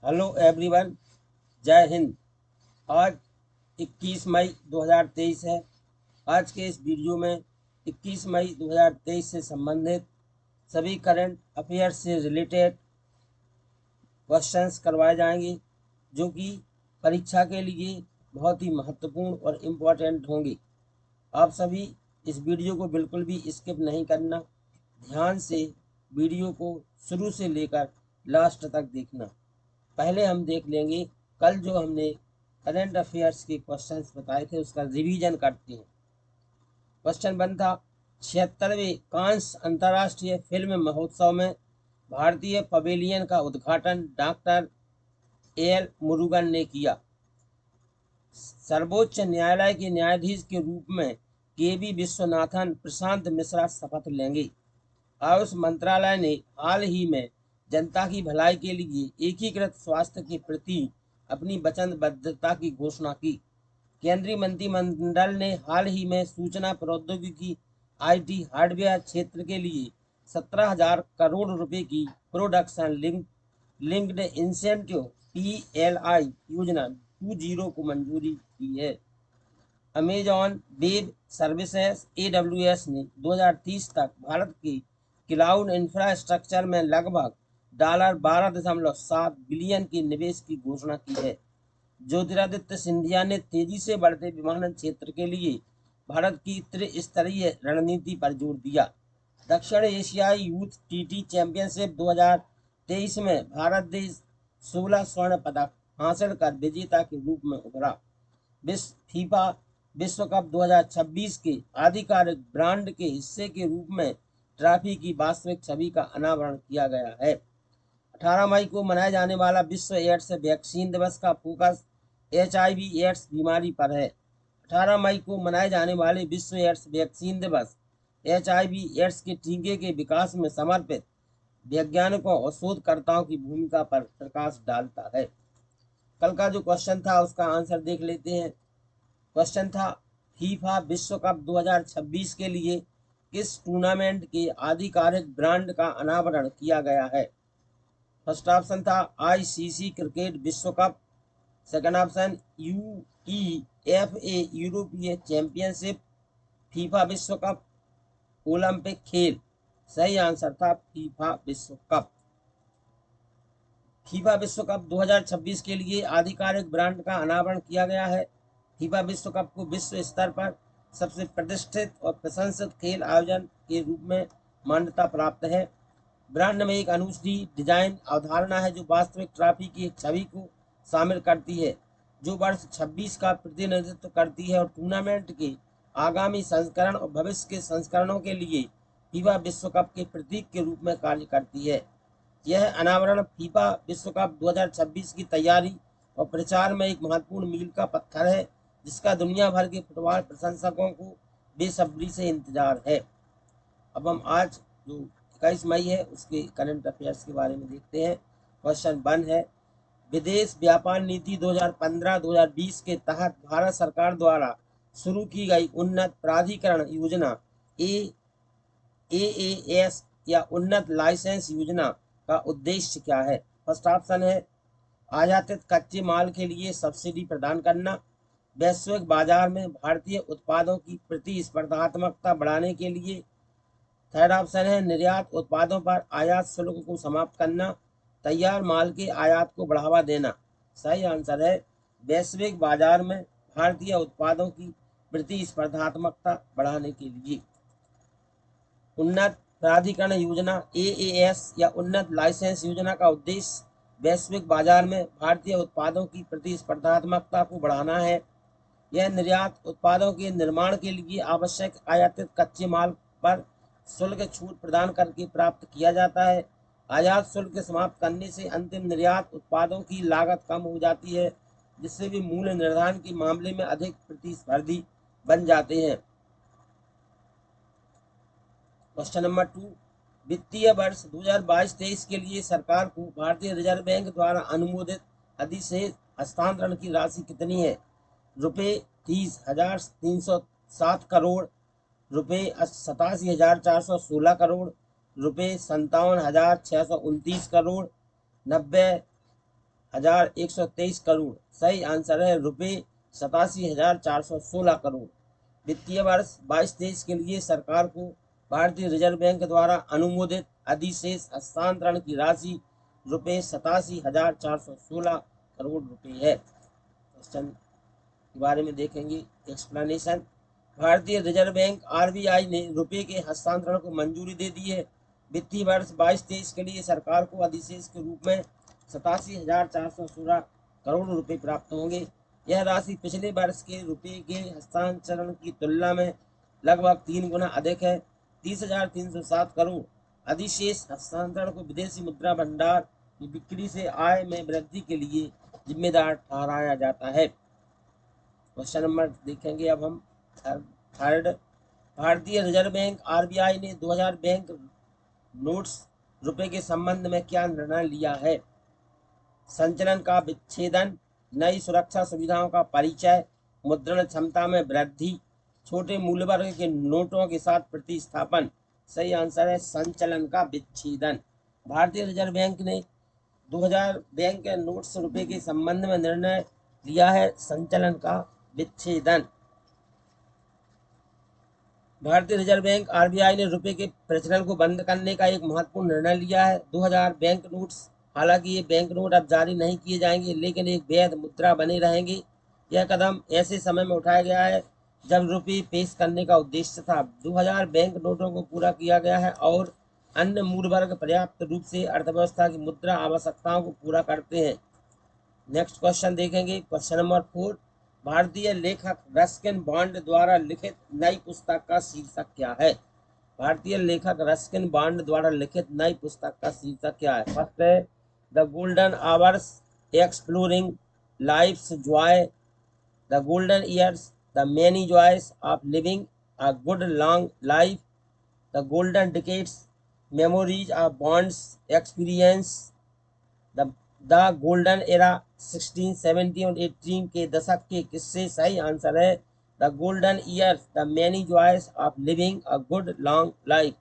Hello everyone, जय हिंद। आज 21 मई 2023 है। आज के इस वीडियो में 21 मई 2023 से संबंधित सभी करंट अफेयर्स से रिलेटेड क्वेश्चंस करवाए जाएंगे, जो कि परीक्षा के लिए बहुत ही महत्वपूर्ण और इम्पोर्टेंट होंगे। आप सभी इस वीडियो को बिल्कुल भी स्किप नहीं करना, ध्यान से वीडियो को शुरू से लेकर लास्ट तक देखना। पहले हम देख लेंगे कल जो हमने करंट अफेयर्स के क्वेश्चंस बताए थे, उसका रिवीजन करते हैं। क्वेश्चन 1 था, 76वें कांस अंतर्राष्ट्रीय फिल्म महोत्सव में भारतीय पवेलियन का उद्घाटन डॉक्टर एल मुरुगन ने किया। सर्वोच्च न्यायालय के न्यायाधीश के रूप में केवी विश्वनाथन प्रशांत मिश्रा शपथ लेंगे। आयुष मंत्रालय ने हाल ही में जनता की भलाई के लिए एकीकृत स्वास्थ्य के प्रति अपनी वचनबद्धता की घोषणा की। केंद्रीय मंत्रिमंडल ने हाल ही में सूचना प्रौद्योगिकी आईटी हार्डवेयर क्षेत्र के लिए 17,000 करोड़ रुपए की प्रोडक्शन लिंक्ड इंसेंटिव PLI योजना 20 को मंजूरी दी है। अमेजॉन वेब सर्विसेज AWS ने 2030 तक भारत के क्लाउड इंफ्रास्ट्रक्चर में लगभग $12.7 बिलियन के निवेश की घोषणा की है। ज्योतिरादित्य सिंधिया ने तेजी से बढ़ते विमानन क्षेत्र के लिए भारत की त्रिस्तरीय रणनीति पर जोर दिया। दक्षिण एशियाई यूथ TT चैंपियनशिप 2023 में भारत देश 16 स्वर्ण पदक हासिल कर विजेता के रूप में उभरा। फीफा विश्व कप 2026 के आधिकारिक ब्रांड के हिस्से के रूप में ट्रॉफी की वास्तविक छवि का अनावरण किया गया है। 18 मई को मनाया जाने वाला विश्व एड्स वैक्सीन दिवस का फोकस HIV एड्स बीमारी पर है। 18 मई को मनाए जाने वाले विश्व एड्स वैक्सीन दिवस HIV एड्स के टीके के विकास में समर्पित वैज्ञानिकों और शोधकर्ताओं की भूमिका पर प्रकाश डालता है। कल का जो क्वेश्चन था उसका आंसर देख लेते हैं। क्वेश्चन था, फीफा विश्व कप 2026 के लिए किस टूर्नामेंट के आधिकारिक ब्रांड का अनावरण किया गया है? फर्स्ट ऑप्शन था ICC क्रिकेट विश्व कप। सेकंड ऑप्शन UEFA यूरोपीय चैंपियनशिप। फीफा विश्व कप। ओलंपिक खेल। सही आंसर था फीफा विश्व कप। फीफा विश्व कप 2026 के लिए आधिकारिक ब्रांड का अनावरण किया गया है। फीफा विश्व कप को विश्व स्तर पर सबसे प्रतिष्ठित और प्रशंसित खेल आयोजन के रूप में मान्यता प्राप्त है। ब्रांड में एक अनूठी डिजाइन अवधारणा है जो वास्तविक ट्रॉफी की एक छवि को शामिल करती है, जो वर्ष 26 का प्रतिनिधित्व करती है और टूर्नामेंट के आगामी संस्करण और भविष्य के संस्करणों के लिए फीफा विश्व कप के प्रतीक के रूप में कार्य करती है। यह अनावरण फीफा विश्व कप 2026 की तैयारी और प्रचार में एक महत्वपूर्ण मील का पत्थर है, जिसका दुनिया भर के फुटबॉल प्रशंसकों को बेसब्री से इंतजार है। अब हम आज जो 21 मई है उसके करंट अफेयर्स के बारे में देखते हैं। क्वेश्चन 1 है, विदेश व्यापार नीति 2015-2020 के तहत भारत सरकार द्वारा शुरू की गई उन्नत प्राधिकरण योजना AAS या उन्नत लाइसेंस योजना का उद्देश्य क्या है? फर्स्ट ऑप्शन है आयातित कच्चे माल के लिए सब्सिडी प्रदान करना। वैश्विक बाजार में भारतीय उत्पादों की प्रतिस्पर्धात्मकता बढ़ाने के लिए। थर्ड ऑप्शन है निर्यात उत्पादों पर आयात शुल्क को समाप्त करना। तैयार माल के आयात को बढ़ावा देना। सही आंसर है वैश्विक बाजार में भारतीय उत्पादों की प्रतिस्पर्धात्मकता बढ़ाने के लिए। उन्नत प्राधिकरण योजना AAS या उन्नत लाइसेंस योजना का उद्देश्य वैश्विक बाजार में भारतीय उत्पादों की प्रतिस्पर्धात्मकता को बढ़ाना है। यह निर्यात उत्पादों के निर्माण के लिए आवश्यक आयातित कच्चे माल पर शुल्क छूट प्रदान करके प्राप्त किया जाता है। आयात शुल्क समाप्त करने से अंतिम निर्यात उत्पादों की लागत कम हो जाती है, जिससे वे मूल्य निर्धारण के मामले में अधिक प्रतिस्पर्धी बन जाते हैं। क्वेश्चन नंबर 2, वित्तीय वर्ष 2022-23 के लिए सरकार को भारतीय रिजर्व बैंक द्वारा अनुमोदित अधिशेष हस्तांतरण की राशि कितनी है? रुपये 30,307 करोड़, रुपये 87,416 करोड़, रुपये 57,629 करोड़, 90 123 करोड़। सही आंसर है रुपये 87,416 करोड़। वित्तीय वर्ष 22-23 के लिए सरकार को भारतीय रिजर्व बैंक द्वारा अनुमोदित अधिशेष हस्तांतरण की राशि रुपये 87,416 करोड़ रुपए है। क्वेश्चन के बारे में देखेंगे एक्सप्लेनेशन। भारतीय रिजर्व बैंक आरबीआई ने रुपए के हस्तांतरण को मंजूरी दे दी है। वित्तीय वर्ष 22-23 के लिए सरकार को अधिशेष के रूप में 87,416 करोड़ रुपए प्राप्त होंगे। यह राशि पिछले वर्ष के रुपए के हस्तांतरण की तुलना में लगभग 3 गुना अधिक है। 30,307 करोड़ अधिशेष हस्तांतरण को विदेशी मुद्रा भंडार की बिक्री से आय में वृद्धि के लिए जिम्मेदार ठहराया जाता है। क्वेश्चन नंबर देखेंगे अब हम थर्ड। भारतीय रिजर्व बैंक आरबीआई ने 2000 बैंक नोट्स रुपए के संबंध में क्या निर्णय लिया है? संचलन का विच्छेदन, नई सुरक्षा सुविधाओं का परिचय, मुद्रण क्षमता में वृद्धि, छोटे मूल्य वर्ग के नोटों के साथ प्रतिस्थापन। सही आंसर है संचलन का विच्छेदन। भारतीय रिजर्व बैंक ने 2000 बैंक के नोट्स रुपए के संबंध में निर्णय लिया है संचलन का विच्छेदन। भारतीय रिजर्व बैंक आरबीआई ने रुपए के प्रचलन को बंद करने का एक महत्वपूर्ण निर्णय लिया है। 2000 बैंक नोट्स, हालांकि ये बैंक नोट अब जारी नहीं किए जाएंगे लेकिन एक वैध मुद्रा बने रहेंगे। यह कदम ऐसे समय में उठाया गया है जब रुपये पेश करने का उद्देश्य था। 2000 बैंक नोटों को पूरा किया गया है और अन्य मूल वर्ग पर्याप्त रूप से अर्थव्यवस्था की मुद्रा आवश्यकताओं को पूरा करते हैं। नेक्स्ट क्वेश्चन देखेंगे। Question number 4। भारतीय लेखक रस्किन बॉन्ड द्वारा लिखित नई पुस्तक का शीर्षक क्या है? भारतीय लेखक रस्किन बॉन्ड द्वारा लिखित नई पुस्तक का शीर्षक क्या है? फर्स्ट है the golden hours exploring life's joy, the golden years, the many joys of living a good long life, the golden decades, memories of bonds experience, the golden era 16, 17 और 18 के दशक के किस्से। सही आंसर है the golden years, the many joys of living a good long life.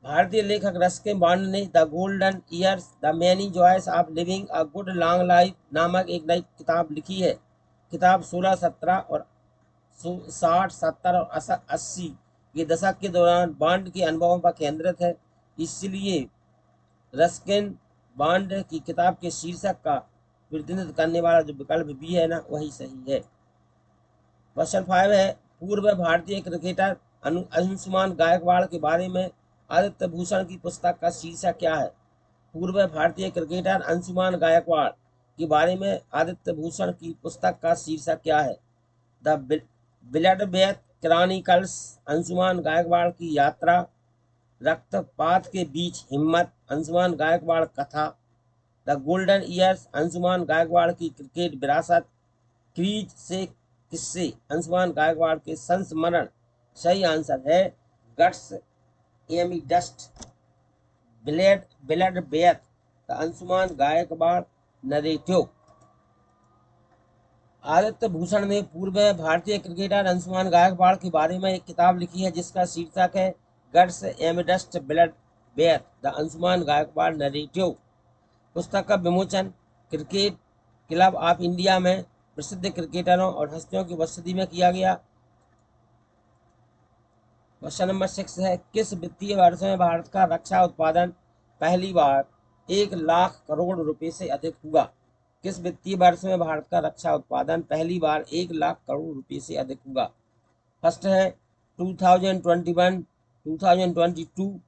भारतीय लेखक Ruskin Bond ने the golden years, the many joys of living a good long life नामक एक नई किताब लिखी है। किताब 16, 17 और 60, 70 और 80 के दशक के दौरान बॉन्ड के अनुभवों पर केंद्रित है। इसलिए रस्किन बॉन्ड की किताब के शीर्षक का प्रतिनिधित्व करने वाला जो विकल्प भी है ना वही सही है। क्वेश्चन 5 है पूर्व भारतीय क्रिकेटर अंशुमान गायकवाड़ के बारे में आदित्य भूषण की पुस्तक का शीर्षक क्या है? पूर्व भारतीय क्रिकेटर अंशुमान गायकवाड़ के बारे में आदित्य भूषण की पुस्तक का शीर्षक क्या है? The bloodbath chronicles, Anshuman Gaikwad की यात्रा, रक्तपात के बीच हिम्मत, अंशुमान गायकवाड़ कथा, the golden years, Anshuman Gaikwad की क्रिकेट विरासत, क्रीज से किस्से, अंशुमान गायकवाड़ के संस्मरण। सही आंसर है guts amidst bloodbath, the Anshuman Gaikwad narrative. Aditya Bhushan ने पूर्व भारतीय क्रिकेटर अंशुमान गायकवाड़ के बारे में एक किताब लिखी है जिसका शीर्षक है guts amidst bloodbath, the Anshuman Gaikwad narrative. पुस्तक का विमोचन क्रिकेट क्लब ऑफ इंडिया में प्रसिद्ध क्रिकेटरों और हस्तियों की उपस्थिति में किया गया। क्वेश्चन नंबर 6 है किस वित्तीय वर्ष में भारत का रक्षा उत्पादन पहली बार 1 लाख करोड़ रुपए से अधिक हुआ? किस वित्तीय वर्ष में भारत का रक्षा उत्पादन पहली बार 1 लाख करोड़ रुपए से अधिक हुआ? फर्स्ट है 2021, 2022,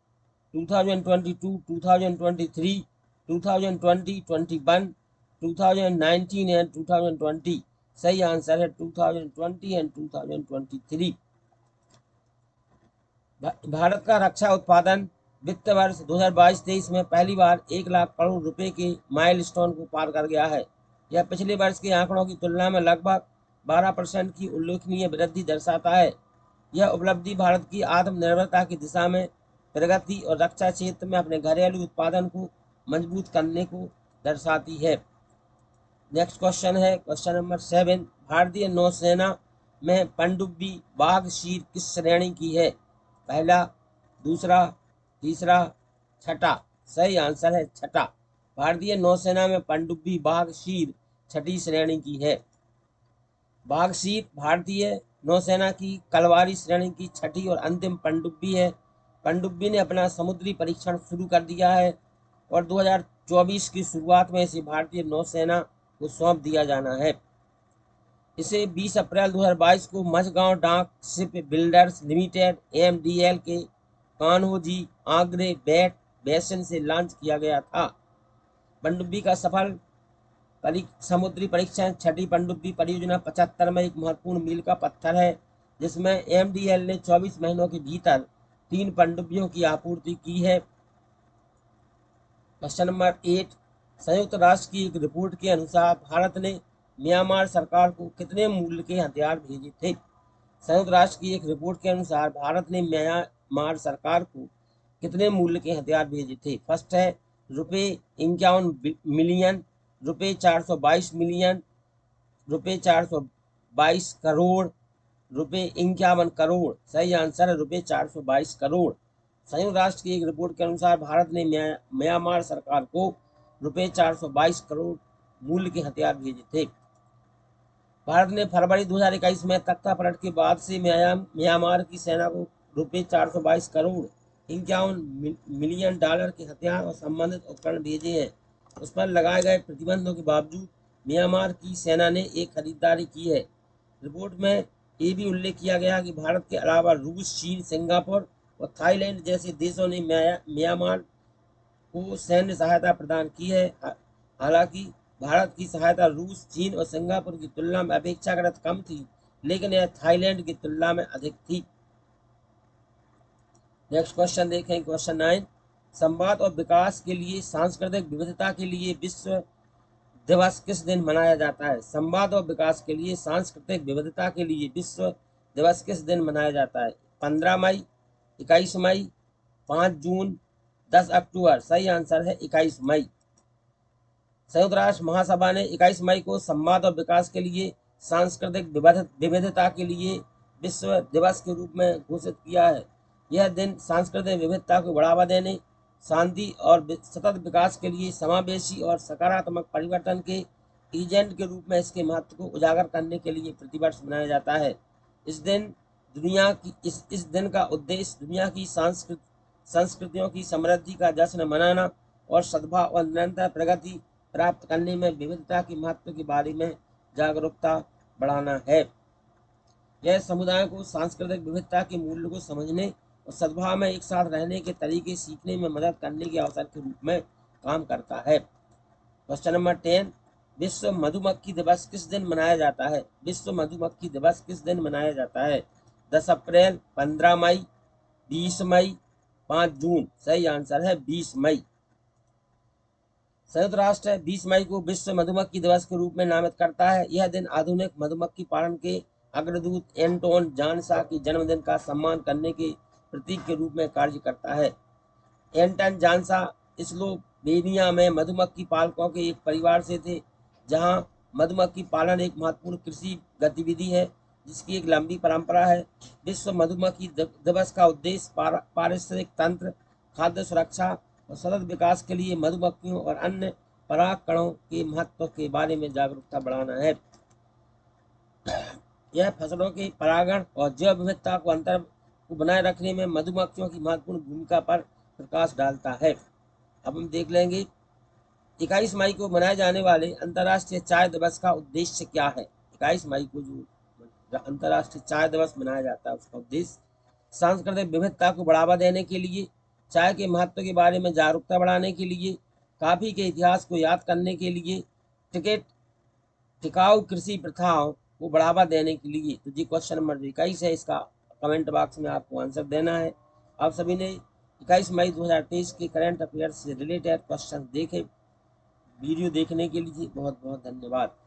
2022, 2023, 2020, 21, 2019 एंड 2020। सही आंसर है 2020 एंड 2023। भारत का रक्षा उत्पादन वित्त वर्ष 2022-23 में पहली बार 1 लाख करोड़ रुपए के माइलस्टोन को पार कर गया है। यह पिछले वर्ष के आंकड़ों की तुलना में लगभग 12% की उल्लेखनीय वृद्धि दर्शाता है। यह उपलब्धि भारत की आत्मनिर्भरता की दिशा में प्रगति और रक्षा क्षेत्र में अपने घरेलू उत्पादन को मजबूत करने को दर्शाती है। नेक्स्ट क्वेश्चन है क्वेश्चन नंबर 7। भारतीय नौसेना में पनडुब्बी बाघ शीर किस श्रेणी की है? पहला, दूसरा, तीसरा, छठा। सही आंसर है छठा। भारतीय नौसेना में पनडुब्बी बाघशीर छठी श्रेणी की है। बाघशीर भारतीय नौसेना की कलवारी श्रेणी की छठी और अंतिम पनडुब्बी है। पनडुब्बी ने अपना समुद्री परीक्षण शुरू कर दिया है और 2024 की शुरुआत में इसे भारतीय नौसेना को सौंप दिया जाना है। इसे 20 अप्रैल 2022 को मझगांव डाक शिप बिल्डर्स लिमिटेड (एमडीएल) के कान्होजी आगरे बैट बेसिन से लॉन्च किया गया था। पनडुब्बी का सफल समुद्री परीक्षण छठी पनडुब्बी परियोजना 75 में एक महत्वपूर्ण मील का पत्थर है, जिसमें एमडीएल ने 24 महीनों के भीतर 3 पनडुब्बियों की आपूर्ति की है। क्वेश्चन नंबर 8, संयुक्त राष्ट्र की एक रिपोर्ट के अनुसार भारत ने म्यांमार सरकार को कितने मूल्य के हथियार भेजे थे? संयुक्त राष्ट्र की एक रिपोर्ट के अनुसार भारत ने म्यांमार सरकार को कितने मूल्य के हथियार भेजे थे? फर्स्ट है ₹51 मिलियन, ₹422 मिलियन, ₹422 करोड़, ₹51 करोड़। सही आंसर है ₹422 करोड़। संयुक्त राष्ट्र की एक रिपोर्ट के अनुसार भारत ने म्यांमार सरकार को ₹422 करोड़ मूल्य के हथियार भेजे थे। भारत ने फरवरी 2021 में तख्तापलट के बाद से म्यांमार की सेना को ₹422 करोड़ $51 मिलियन के हथियार और संबंधित उपकरण भेजे हैं। उस पर लगाए गए प्रतिबंधों के बावजूद म्यांमार की सेना ने एक खरीदारी की है। रिपोर्ट में ये भी उल्लेख किया गया कि भारत के अलावा रूस, चीन, सिंगापुर और थाईलैंड जैसे देशों ने म्यांमार को सैन्य सहायता प्रदान की है। हालांकि भारत की सहायता रूस, चीन और सिंगापुर की तुलना में अपेक्षाकृत कम थी, लेकिन यह थाईलैंड की तुलना में अधिक थी। नेक्स्ट क्वेश्चन देखें, क्वेश्चन 9, संवाद और विकास के लिए सांस्कृतिक विविधता के लिए विश्व दिवस किस दिन मनाया जाता है? संवाद और विकास के लिए सांस्कृतिक विविधता के लिए विश्व दिवस किस दिन मनाया जाता है? 15 मई, 21 मई, 5 जून, 10 अक्टूबर। सही आंसर है 21 मई। संयुक्त राष्ट्र महासभा ने 21 मई को संवाद और विकास के लिए सांस्कृतिक विविधता के लिए विश्व दिवस के रूप में घोषित किया है। यह दिन सांस्कृतिक विविधता को बढ़ावा देने, शांति और सतत विकास के लिए समावेशी और सकारात्मक परिवर्तन के एजेंट के रूप में इसके महत्व को उजागर करने के लिए प्रतिवर्ष मनाया जाता है। इस दिन का उद्देश्य दुनिया की संस्कृतियों की समृद्धि का जश्न मनाना और सद्भाव और निरंतर प्रगति प्राप्त करने में विविधता के महत्व के बारे में जागरूकता बढ़ाना है। यह समुदाय को सांस्कृतिक विविधता के मूल्य को समझने और सद्भाव में एक साथ रहने के तरीके सीखने में मदद करने के अवसर के रूप में काम करता है। क्वेश्चन नंबर 10, विश्व मधुमक्खी दिवस किस दिन मनाया जाता है? विश्व मधुमक्खी दिवस किस दिन मनाया जाता है? 10 अप्रैल, 15 मई, 20 मई, 5 जून। सही आंसर है 20 मई। संयुक्त राष्ट्र 20 मई को विश्व मधुमक्खी दिवस के रूप में नामित करता है। यह दिन आधुनिक मधुमक्खी पालन के अग्रदूत एंटोन जानसा के जन्मदिन का सम्मान करने के प्रतीक के रूप में कार्य करता है। एंटन जानसा स्लोवेनिया में मधुमक्खी पालकों के एक परिवार से थे, जहां मधुमक्खी पालन एक महत्वपूर्ण कृषि गतिविधि है जिसकी एक लंबी परंपरा है। विश्व मधुमक्खी दिवस का उद्देश्य पारिस्थितिक तंत्र, खाद्य सुरक्षा और सतत विकास के लिए मधुमक्खियों और अन्य परागकणों के महत्व के बारे में जागरूकता बढ़ाना है। यह फसलों के परागण और जैव विविधता को बनाए रखने में मधुमक्खियों की महत्वपूर्ण भूमिका पर प्रकाश डालता है। अब हम देख लेंगे 21 मई को मनाए जाने वाले अंतर्राष्ट्रीय चाय दिवस का उद्देश्य क्या है। 21 मई को जो अंतर्राष्ट्रीय चाय दिवस मनाया जाता है उसका उद्देश्य सांस्कृतिक विविधता को बढ़ावा देने के लिए, चाय के महत्व के बारे में जागरूकता बढ़ाने के लिए, कॉफी के इतिहास को याद करने के लिए, टिकाऊ कृषि प्रथाओं को बढ़ावा देने के लिए। तो जी क्वेश्चन नंबर 21 है, इसका कमेंट बॉक्स में आपको आंसर देना है। आप सभी ने 21 मई 2023 के करंट अफेयर्स से रिलेटेड क्वेश्चन देखे। वीडियो देखने के लिए बहुत बहुत धन्यवाद।